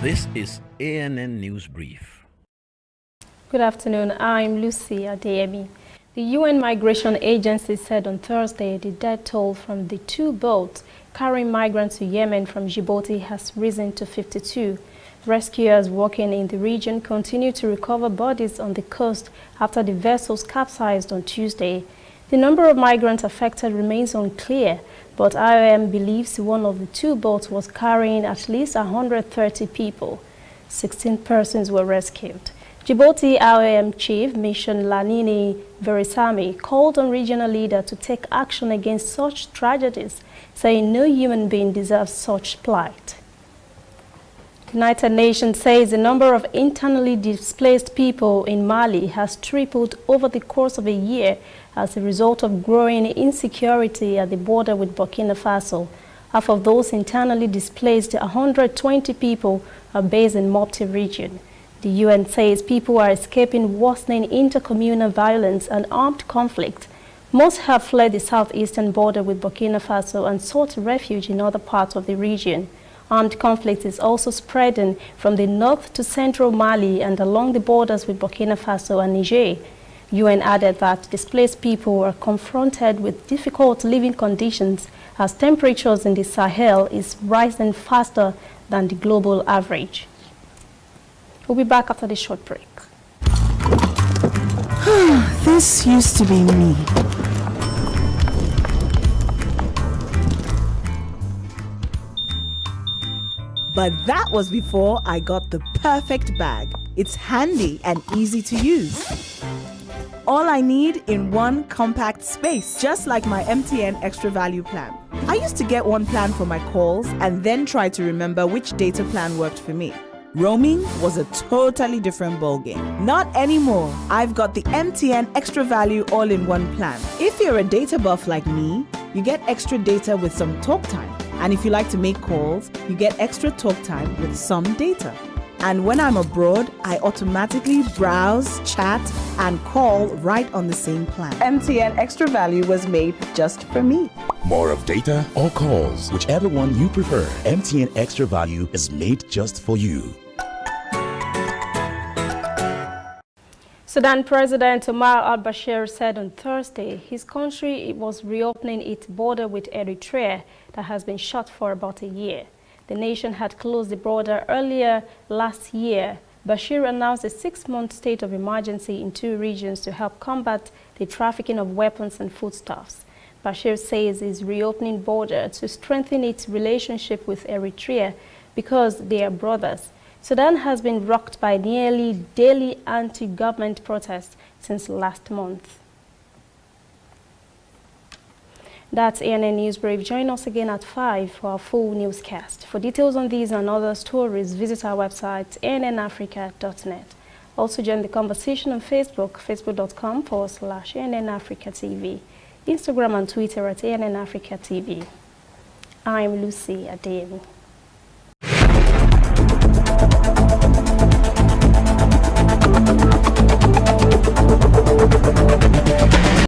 This is ANN News Brief. Good afternoon. I'm Lucy Adeyemi. The UN Migration Agency said on Thursday the death toll from the two boats carrying migrants to Yemen from Djibouti has risen to 52. Rescuers working in the region continue to recover bodies on the coast after the vessels capsized on Tuesday. The number of migrants affected remains unclear, but IOM believes one of the two boats was carrying at least 130 people. 16 persons were rescued. Djibouti IOM Chief Mission Lanini Verisami called on regional leaders to take action against such tragedies, saying no human being deserves such plight. The United Nations says the number of internally displaced people in Mali has tripled over the course of a year as a result of growing insecurity at the border with Burkina Faso. Half of those internally displaced, 120 people, are based in Mopti region. The UN says people are escaping worsening intercommunal violence and armed conflict. Most have fled the southeastern border with Burkina Faso and sought refuge in other parts of the region. Armed conflict is also spreading from the north to central Mali and along the borders with Burkina Faso and Niger. UN added that displaced people are confronted with difficult living conditions as temperatures in the Sahel is rising faster than the global average. We'll be back after this short break. This used to be me. But that was before I got the perfect bag. It's handy and easy to use. All I need in one compact space, just like my MTN Extra Value plan. I used to get one plan for my calls and then try to remember which data plan worked for me. Roaming was a totally different ballgame. Not anymore. I've got the MTN Extra Value all-in-one plan. If you're a data buff like me, you get extra data with some talk time. And if you like to make calls, you get extra talk time with some data. And when I'm abroad, I automatically browse, chat, and call right on the same plan. MTN Extra Value was made just for me. More of data or calls, whichever one you prefer. MTN Extra Value is made just for you. Sudan President Omar Al-Bashir said on Thursday his country was reopening its border with Eritrea that has been shut for about a year. The nation had closed the border earlier last year. Bashir announced a 6-month state of emergency in 2 regions to help combat the trafficking of weapons and foodstuffs. Bashir says he's reopening border to strengthen its relationship with Eritrea because they are brothers. Sudan has been rocked by nearly daily anti-government protests since last month. That's ANN News Brief. Join us again at 5 for our full newscast. For details on these and other stories, visit our website, annafrica.net. Also join the conversation on Facebook, facebook.com/ANNAfricaTV, Instagram and Twitter at ANNAfricaTV. I'm Lucy Adeyemi.